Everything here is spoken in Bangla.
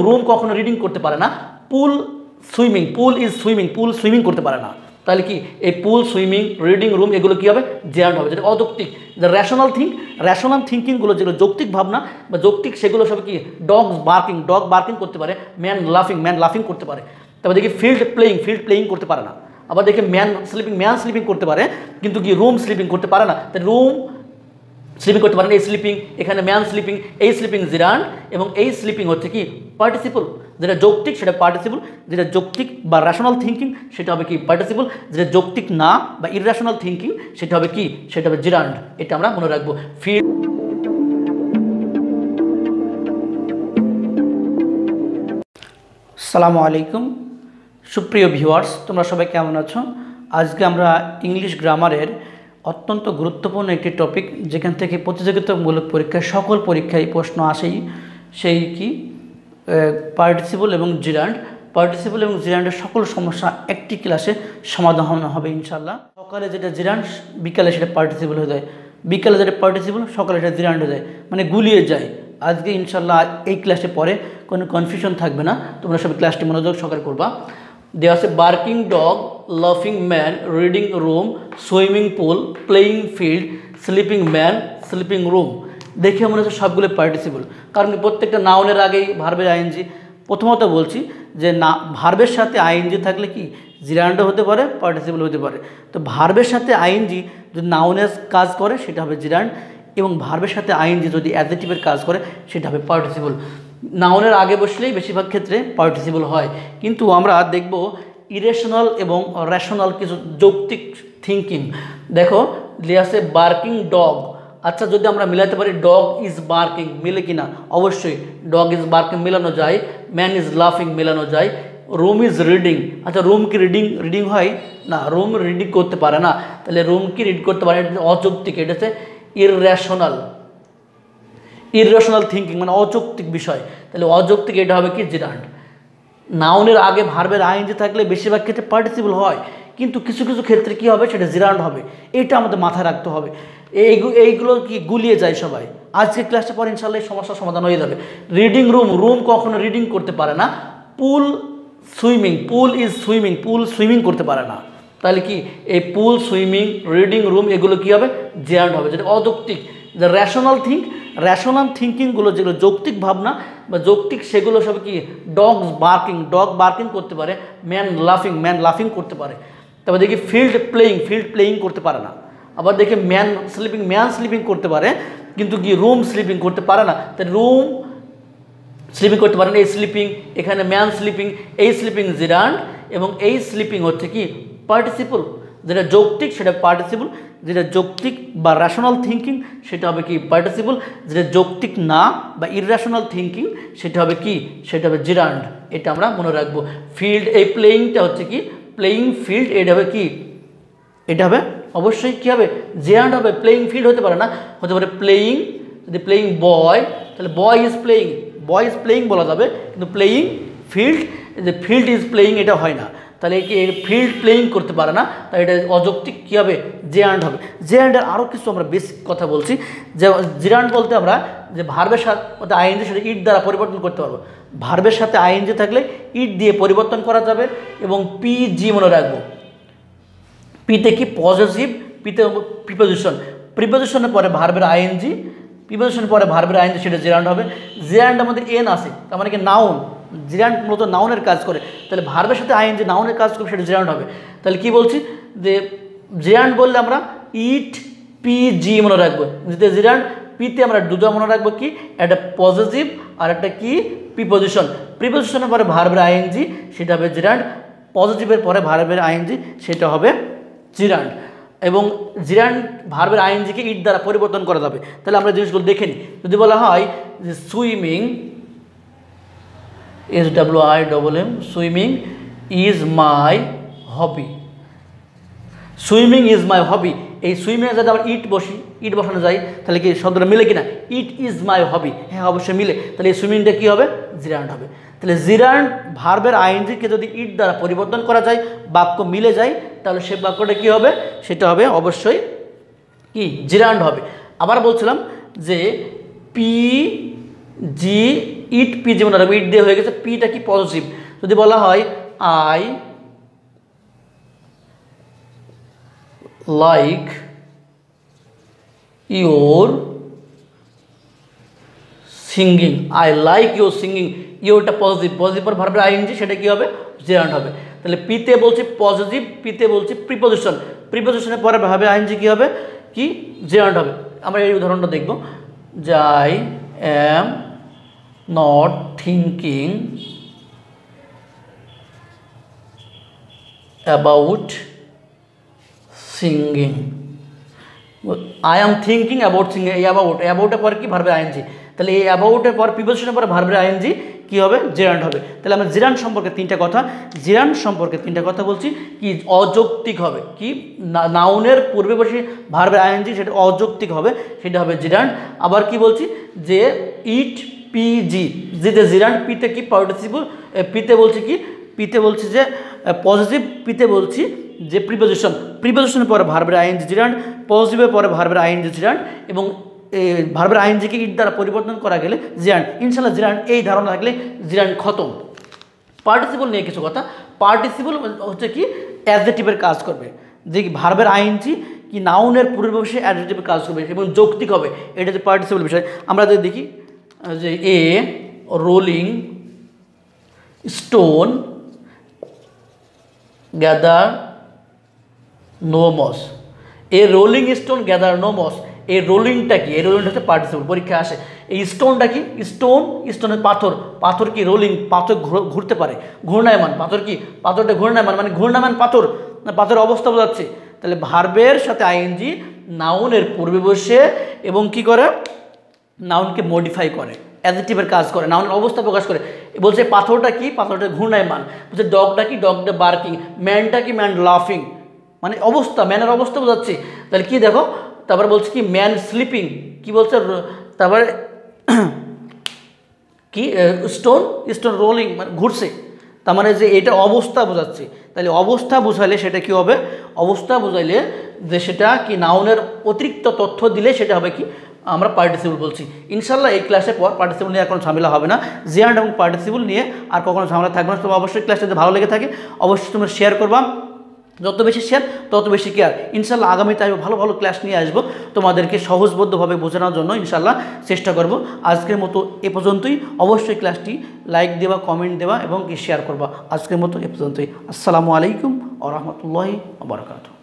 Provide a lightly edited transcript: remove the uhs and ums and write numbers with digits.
রুম কখনো রিডিং করতে পারে না। Pool swimming, pool is swimming, pool swimming করতে পারে না। তাহলে কি এই পুল, সুইমিং, রিডিং রুম এগুলো কী হবে? জেরান্ড হবে, যেটা অযৌক্তিক। যে রেশনাল থিঙ্কিংগুলো যেগুলো যৌক্তিক ভাবনা বা যৌক্তিক, সেগুলো সব কি? ডগ বার্কিং করতে পারে, ম্যান লাফিং করতে পারে। তারপর দেখি ফিল্ড প্লেয়িং করতে পারে না। আবার দেখি ম্যান স্লিপিং করতে পারে, কিন্তু কি রুম স্লিপিং করতে পারে না। তাই রুম স্লিপিং করতে পারে না, এই স্লিপিং, এখানে ম্যান স্লিপিং, এই স্লিপিং জিরান্ড, এবং এই স্লিপিং হচ্ছে কি? পার্টিসিপল। যেটা যৌক্তিক সেটা পার্টিসিপল, যেটা যৌক্তিক বা রেশনাল থিঙ্কিং সেটা হবে কি? পার্টিসিপল। যেটা যৌক্তিক না বা ইররেশনাল থিঙ্কিং সেটা হবে কি? সেটা হবে জিরান্ড। এটা আমরা মনে রাখবো। আসসালামু আলাইকুম সুপ্রিয় ভিউয়ার্স, তোমরা সবাই কেমন আছো? আজকে আমরা ইংলিশ গ্রামারের অত্যন্ত গুরুত্বপূর্ণ একটি টপিক, যেখান থেকে প্রতিযোগিতামূলক পরীক্ষায় সকল পরীক্ষায় প্রশ্ন আসেই, সেই কি? পার্টিসিপল এবং জিরান্ডের সকল সমস্যা একটি ক্লাসে সমাধান হবে ইনশাল্লাহ। সকালে যেটা জিরান্ড, বিকালে সেটা পার্টিসিপল হয়ে যায়, বিকালে যেটা পার্টিসিপল, সকালে সেটা জিরান্ড হয়ে যায়, মানে গুলিয়ে যায়। আজকে ইনশাল্লাহ এই ক্লাসে পরে কোনো কনফিউশন থাকবে না, তোমরা সবাই ক্লাসটি মনোযোগ সহকারে করবা। দেওয়া আছে বার্কিং ডগ, লাফিং man, reading room, swimming pool, playing field, sleeping man, sleeping room. দেখে মনে হচ্ছে সবগুলো পার্টিসিপল, কারণ প্রত্যেকটা নাউনের আগেই ভার্বের আইএনজি। প্রথমত বলছি যে না, ভার্বের সাথে আইএনজি থাকলে কি? জিরান্ডও হতে পারে, পার্টিসিপল হতে পারে। তো ভার্বের সাথে আইএনজি যদি নাউনের কাজ করে সেটা হবে জিরান্ড, এবং ভার্বের সাথে আইএনজি যদি অ্যাডজেক্টিভের কাজ করে সেটা হবে পার্টিসিপল। নাউনের আগে বসলেই বেশিরভাগ ক্ষেত্রে পার্টিসিপল হয়, কিন্তু আমরা দেখব ইরেশনাল এবং রেশনাল কিছু যৌক্তিক থিঙ্কিং। দেখো দেয়া আছে বার্কিং ডগ। আচ্ছা, যদি আমরা মিলাতে পারি ডগ ইজ বার্কিং, মিলে কিনা? অবশ্যই ডগ ইজ বার্কিং মেলানো যায়, ম্যান ইজ লাফিং মেলানো যায়, রুম ইজ রিডিং। আচ্ছা, রুম কি রিডিং হয়? না, রুম রিডিং করতে পারে না। তাহলে রুম কি রিড করতে পারে? এটা অযৌক্তিক, এটা হচ্ছে ইররেশনাল থিঙ্কিং, মানে অযৌক্তিক বিষয়। তাহলে অযৌক্তিক, এটা হবে কি? জিরান্ড। নাউনের আগে ভার্বের আইএনজি থাকলে বেশিরভাগ ক্ষেত্রে পার্টিসিপল হয়, কিন্তু কিছু কিছু ক্ষেত্রে কি হবে? সেটা জিরান্ড হবে। এটা আমাদের মাথায় রাখতে হবে। এইগুলো কি গুলিয়ে যায় সবাই। আজকে ক্লাসটা পরে ইনশাল্লাহ এই সমস্যার সমাধান হয়ে যাবে। রিডিং রুম কখনো রিডিং করতে পারে না। পুল ইজ সুইমিং, পুল সুইমিং করতে পারে না। তাহলে কি এই পুল, সুইমিং, রিডিং রুম এগুলো কি হবে? জিরান্ড হবে, যেটা অযৌক্তিক। যে রেশনাল থিঙ্কিংগুলো যেগুলো যৌক্তিক ভাবনা বা যৌক্তিক, সেগুলো সব কি? ডগ বার্কিং করতে পারে, ম্যান লাফিং করতে পারে। তারপর দেখি ফিল্ড প্লেয়িং করতে পারে না। আবার দেখি ম্যান স্লিপিং করতে পারে, কিন্তু কি রুম স্লিপিং করতে পারে না। তাই রুম স্লিপিং করতে পারে না, এই স্লিপিং, এখানে ম্যান স্লিপিং, এই স্লিপিং জিরান্ড, এবং এই স্লিপিং হচ্ছে কি? পার্টিসিপল। যেটা যৌক্তিক সেটা পার্টিসিপল, যেটা যৌক্তিক বা রেশনাল থিঙ্কিং সেটা হবে কি? পার্টিসিপল। যেটা যৌক্তিক না বা ইররেশনাল থিঙ্কিং সেটা হবে কি? সেটা হবে জিরান্ড। এটা আমরা মনে রাখবো। ফিল্ড, এই প্লেয়িংটা হচ্ছে কি? প্লেয়িং ফিল্ড, এটা হবে কি? এটা হবে অবশ্যই কি হবে? জিরান্ড হবে। প্লেয়িং ফিল্ড হতে পারে না, হতে পারে প্লেয়িং। যদি প্লেয়িং বয়, তাহলে বয় ইজ প্লেয়িং বলা যাবে, কিন্তু প্লেয়িং ফিল্ড, যে ফিল্ড ইজ প্লেয়িং এটা হয় না। তাহলে কি ফিল্ড প্লেয়িং করতে পারে না, তাই এটা অযৌক্তিক। কী হবে? জিরান্ড হবে। জিরান্ডের আরও কিছু আমরা বেসিক কথা বলছি। যে জিরান্ড বলতে আমরা যে ভার্বের সাথে আইএনজি সেটা ইট দ্বারা পরিবর্তন করতে পারবো। ভার্বের সাথে আইএনজি থাকলে ইট দিয়ে পরিবর্তন করা যাবে, এবং পিজি মনে রাখবো। পিতে কি? পজিটিভ, পিতে প্রিপোজিশনের পরে ভার্বের আইএনজি, সেটা জিরান্ড হবে। জিরান্ড আমাদের এন আছে, তার মানে কি? নাউন। জিরান্ড মূলত নাউনের কাজ করে, তাহলে ভার্বের সাথে আইএনজি নাউনের কাজ করে, সেটা জিরান্ড হবে। তাহলে কি বলছি? যে জিরান্ড বললে আমরা ইট পিজি মনে রাখবো। যেটা জিরান্ড, পিতে আমরা দুটো মনে রাখবো কি? একটা পজিটিভ আর একটা কি? প্রিপোজিশনের পরে ভার্বের আইএনজি সেটা হবে জিরান্ড, পজিটিভের পরে ভার্বের আইএনজি সেটা হবে জিরান্ড। এবং জিরান্ড ভার্বের আইএনজিকে ইট দ্বারা পরিবর্তন করা যাবে। তাহলে আমরা জিনিসগুলো দেখে নিই। যদি বলা হয় যে swimming, SWIMM, swimming is my hobby, এই সুইমিংয়ে যদি আবার ইট বসানো যায়, তাহলে কি শব্দটা মিলে কিনা? ইট ইজ মাই হবি, হ্যাঁ অবশ্যই মিলে। তাহলে এই সুইমিংটা কী হবে? জিরান্ড হবে। তাহলে জিরান্ড ভার্বের আইএনজিকে যদি ইট দ্বারা পরিবর্তন করা যায়, বাক্য মিলে যায়, তাহলে সে বাক্যটা কী হবে? সেটা হবে অবশ্যই কি? জিরান্ড হবে। আবার বলছিলাম যে জি ইট পি যেমন রাখবে, ইট দিয়ে হয়ে গেছে, পিটা কি পজিটিভ। যদি বলা হয় I like your singing, I like your singing, ইউরটা পজিটিভ, পজিটিভ পর ভার্বের আইএনজি, সেটা কি হবে জেরান্ড হবে। তাহলে পিতে বলছি পজিটিভ, পিতে বলছি প্রিপোজিশন, প্রিপোজিশনের পরে ভার্বের আইএনজি কি হবে, কি জেরান্ড হবে। আমরা এই উদাহরণটা দেখব যে I am not thinking about singing, I am thinking about singing, এই অ্যাবাউটের পর কি ভার্বের আইএনজি, তাহলে এই অ্যাবাউটের পর প্রিপোজিশনের পরে ভার্বের আইএনজি কী হবে জেরান্ড হবে। তাহলে আমরা জেরান্ড সম্পর্কে তিনটা কথা, জেরান্ড সম্পর্কে তিনটা কথা বলছি, কি অযৌক্তিক হবে, কি নাউনের পূর্বে বসে ভার্বের আইএনজি সেটা অযৌক্তিক হবে, সেটা হবে জেরান্ড। আবার কি বলছি যে ইট পিজি, যেটা জেরান্ড, পিতে কি পার্টিসিপল, পিতে বলছি কি, পিতে বলছি যে পজিটিভ, পিতে বলছি যে প্রিপোজিশন, প্রিপোজিশনের পরে ভার্বের আইএনজি জেরান্ড, পজিটিভের পরে ভার্বের আইএনজি জেরান্ড, এবং ভার্বের আইএনজিকে ইট দ্বারা পরিবর্তন করা গেলে জিরান্ড। ইনশাল্লাহ জিরান্ড এই ধারণা থাকলে জিরান্ড খতম। পার্টিসিপল নিয়ে কিছু কথা, পার্টিসিপল হচ্ছে কি অ্যাডজেক্টিভের কাজ করবে, যে ভার্বের আইএনজি কি নাউনের পূর্বে বসে অ্যাডজেক্টিভের কাজ করবে এবং যৌক্তিক হবে, এটা হচ্ছে পার্টিসিপল বিষয়। আমরা যদি দেখি যে a rolling stone gather no moss, a rolling stone gather no moss, এই রোলিংটা কি, এই রোলিংটা হচ্ছে পার্টিসিপল, পরীক্ষা আসে। এই স্টোনটা কি, স্টোন, স্টোনের পাথর, পাথর কি রোলিং, পাথর ঘুরতে পারে, ঘূর্ণায়মান, পাথর কি, পাথরটা ঘূর্ণায়মান, মানে ঘূর্ণায়মান পাথর, না পাথরের অবস্থা বোঝাচ্ছে। তাহলে ভার্বের সাথে আইএনজি নাউনের পূর্বে বসে এবং কি করে নাউনকে মডিফাই করে, অ্যাডজেক্টিভের কাজ করে, নাউনের অবস্থা প্রকাশ করে। বলছে পাথরটা কি, পাথরটা ঘূর্ণায়মান, বলছে ডগটা কি, ডগটা বার্কিং, ম্যানটা কি, ম্যান লাফিং, মানে অবস্থা, ম্যানের অবস্থা বোঝাচ্ছে। তাহলে কি দেখো, তারপরে বলছে কি ম্যান স্লিপিং, কি বলছে, তারপরে কি স্টোন, স্টোন রোলিং, মানে ঘুরছে, তার মানে যে এটা অবস্থা বোঝাচ্ছে। তাহলে অবস্থা বোঝাইলে সেটা কি হবে, অবস্থা বোঝাইলে যে সেটা কি নাউনের অতিরিক্ত তথ্য দিলে সেটা হবে কি আমরা পার্টিসিপল বলছি। ইনশাল্লাহ এই ক্লাসের পর পার্টিসিপল নিয়ে এখন ঝামেলা হবে না, জেরান্ড এবং পার্টিসিপল নিয়ে আর কখনো ঝামেলা থাকবে না। তবে অবশ্যই ক্লাসটা যদি ভালো লেগে থাকে অবশ্যই তোমরা শেয়ার করবা, যত বেশি শেয়ার তত বেশি কেয়ার। ইনশাল্লাহ আগামীতে আমি ভালো ভালো ক্লাস নিয়ে আসবো তোমাদেরকে সহজবদ্ধভাবে বোঝানোর জন্য ইনশাল্লাহ চেষ্টা করব। আজকের মতো এ পর্যন্তই, অবশ্যই ক্লাসটি লাইক দেওয়া, কমেন্ট দেওয়া এবং কি শেয়ার করবা। আজকের মতো এ পর্যন্তই। আসসালামু আলাইকুম ওয়া রাহমাতুল্লাহি ওয়া বারাকাতুহু।